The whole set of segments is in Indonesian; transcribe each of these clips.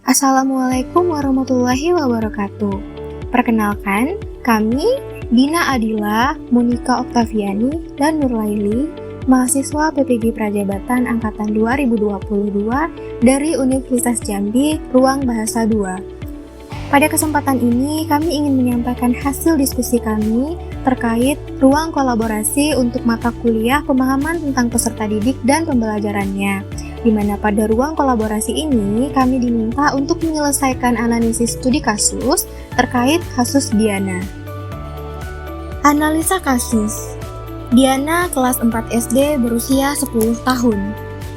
Assalamualaikum warahmatullahi wabarakatuh. Perkenalkan, kami Dina Adila, Monika Oktaviani, dan Nurlaili, mahasiswa PPG Prajabatan Angkatan 2022 dari Universitas Jambi, Ruang Bahasa 2. Pada kesempatan ini, kami ingin menyampaikan hasil diskusi kami terkait ruang kolaborasi untuk mata kuliah pemahaman tentang peserta didik dan pembelajarannya, di mana pada ruang kolaborasi ini kami diminta untuk menyelesaikan analisis studi kasus terkait kasus Diana. Analisa kasus. Diana kelas 4 SD berusia 10 tahun.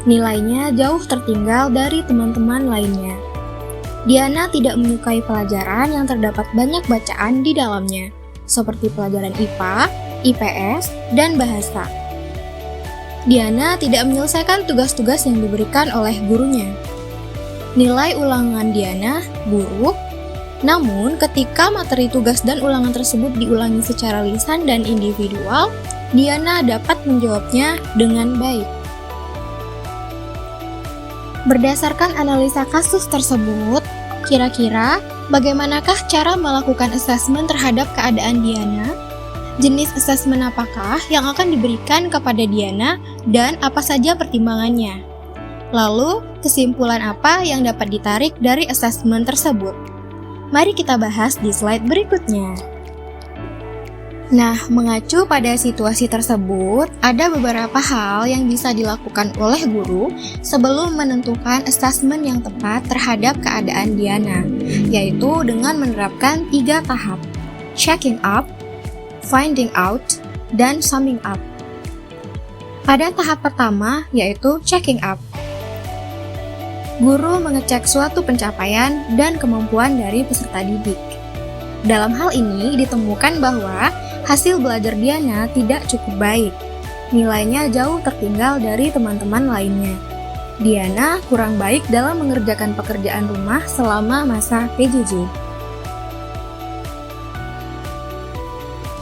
Nilainya jauh tertinggal dari teman-teman lainnya. Diana tidak menyukai pelajaran yang terdapat banyak bacaan di dalamnya, seperti pelajaran IPA, IPS, dan bahasa. Diana tidak menyelesaikan tugas-tugas yang diberikan oleh gurunya. Nilai ulangan Diana buruk, namun ketika materi tugas dan ulangan tersebut diulangi secara lisan dan individual, Diana dapat menjawabnya dengan baik. Berdasarkan analisa kasus tersebut, kira-kira bagaimanakah cara melakukan asesmen terhadap keadaan Diana? Jenis asesmen apakah yang akan diberikan kepada Diana dan apa saja pertimbangannya? Lalu, kesimpulan apa yang dapat ditarik dari asesmen tersebut? Mari kita bahas di slide berikutnya. Nah, mengacu pada situasi tersebut, ada beberapa hal yang bisa dilakukan oleh guru sebelum menentukan asesmen yang tepat terhadap keadaan Diana, yaitu dengan menerapkan 3 tahap: checking up, finding out, dan summing up. Pada tahap pertama, yaitu checking up, guru mengecek suatu pencapaian dan kemampuan dari peserta didik. Dalam hal ini ditemukan bahwa hasil belajar Diana tidak cukup baik. Nilainya jauh tertinggal dari teman-teman lainnya. Diana kurang baik dalam mengerjakan pekerjaan rumah selama masa PJJ.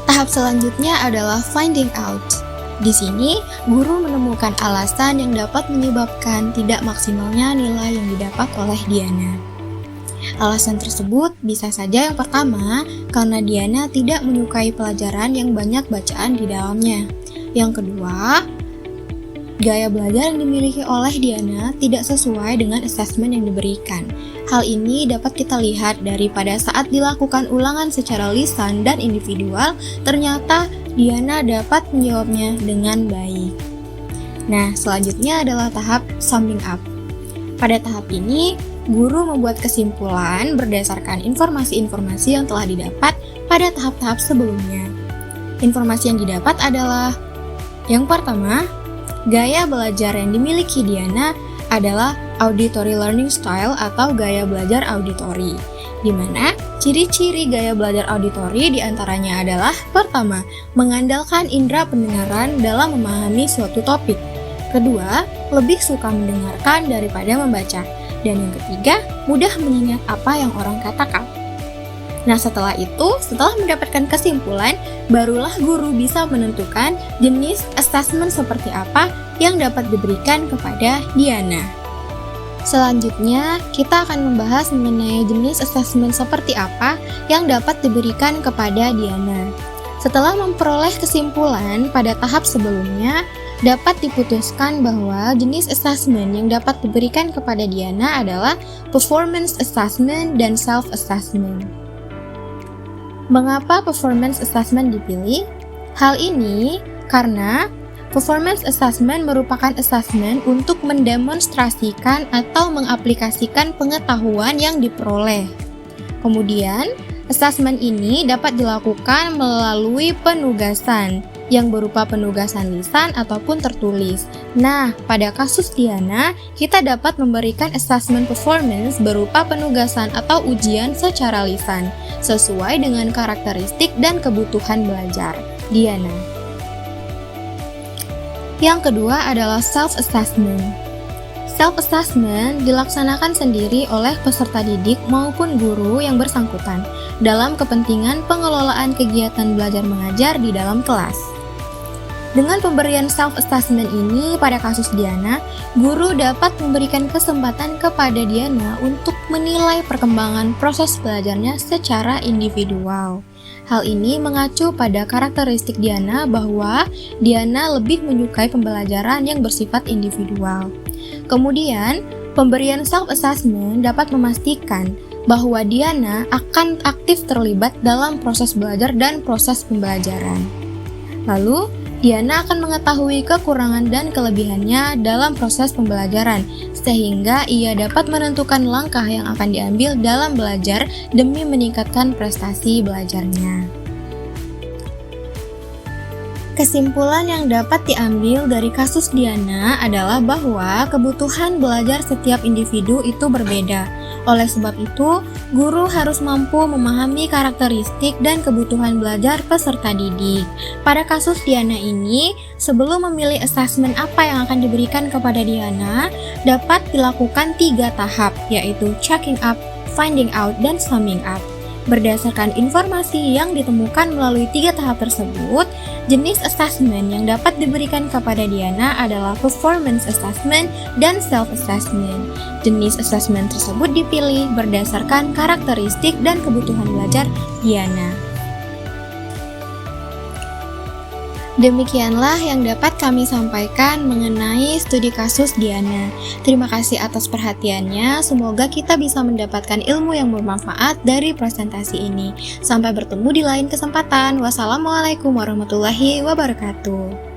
Tahap selanjutnya adalah finding out. Di sini, guru menemukan alasan yang dapat menyebabkan tidak maksimalnya nilai yang didapat oleh Diana. Alasan tersebut bisa saja yang pertama, karena Diana tidak menyukai pelajaran yang banyak bacaan di dalamnya. Yang kedua, gaya belajar yang dimiliki oleh Diana tidak sesuai dengan asesmen yang diberikan. Hal ini dapat kita lihat daripada saat dilakukan ulangan secara lisan dan individual, ternyata Diana dapat menjawabnya dengan baik. Nah, selanjutnya adalah tahap summing up. Pada tahap ini, guru membuat kesimpulan berdasarkan informasi-informasi yang telah didapat pada tahap-tahap sebelumnya. Informasi yang didapat adalah: yang pertama, gaya belajar yang dimiliki Diana adalah auditory learning style atau gaya belajar auditori, di mana ciri-ciri gaya belajar auditori diantaranya adalah: pertama, mengandalkan indera pendengaran dalam memahami suatu topik. Kedua, lebih suka mendengarkan daripada membaca. Dan yang ketiga, mudah mengingat apa yang orang katakan. Nah, setelah mendapatkan kesimpulan, barulah guru bisa menentukan jenis asesmen seperti apa yang dapat diberikan kepada Diana. Selanjutnya, kita akan membahas mengenai jenis asesmen seperti apa yang dapat diberikan kepada Diana. Setelah memperoleh kesimpulan pada tahap sebelumnya, dapat diputuskan bahwa jenis assessment yang dapat diberikan kepada Diana adalah performance assessment dan self-assessment. Mengapa performance assessment dipilih? Hal ini karena performance assessment merupakan assessment untuk mendemonstrasikan atau mengaplikasikan pengetahuan yang diperoleh. Kemudian, assessment ini dapat dilakukan melalui penugasan yang berupa penugasan lisan ataupun tertulis. Nah, pada kasus Diana, kita dapat memberikan assessment performance berupa penugasan atau ujian secara lisan, sesuai dengan karakteristik dan kebutuhan belajar Diana. Yang kedua adalah self-assessment. Self-assessment dilaksanakan sendiri oleh peserta didik maupun guru yang bersangkutan dalam kepentingan pengelolaan kegiatan belajar mengajar di dalam kelas. Dengan pemberian self-assessment ini pada kasus Diana, guru dapat memberikan kesempatan kepada Diana untuk menilai perkembangan proses belajarnya secara individual. Hal ini mengacu pada karakteristik Diana bahwa Diana lebih menyukai pembelajaran yang bersifat individual. Kemudian, pemberian self-assessment dapat memastikan bahwa Diana akan aktif terlibat dalam proses belajar dan proses pembelajaran. Lalu, Diana akan mengetahui kekurangan dan kelebihannya dalam proses pembelajaran, sehingga ia dapat menentukan langkah yang akan diambil dalam belajar demi meningkatkan prestasi belajarnya. Kesimpulan yang dapat diambil dari kasus Diana adalah bahwa kebutuhan belajar setiap individu itu berbeda. Oleh sebab itu, guru harus mampu memahami karakteristik dan kebutuhan belajar peserta didik. Pada kasus Diana ini, sebelum memilih asesmen apa yang akan diberikan kepada Diana, dapat dilakukan 3 tahap, yaitu checking up, finding out, dan summing up. Berdasarkan informasi yang ditemukan melalui 3 tahap tersebut, jenis assessment yang dapat diberikan kepada Diana adalah performance assessment dan self-assessment. Jenis assessment tersebut dipilih berdasarkan karakteristik dan kebutuhan belajar Diana. Demikianlah yang dapat kami sampaikan mengenai studi kasus Diana. Terima kasih atas perhatiannya, semoga kita bisa mendapatkan ilmu yang bermanfaat dari presentasi ini. Sampai bertemu di lain kesempatan. Wassalamualaikum warahmatullahi wabarakatuh.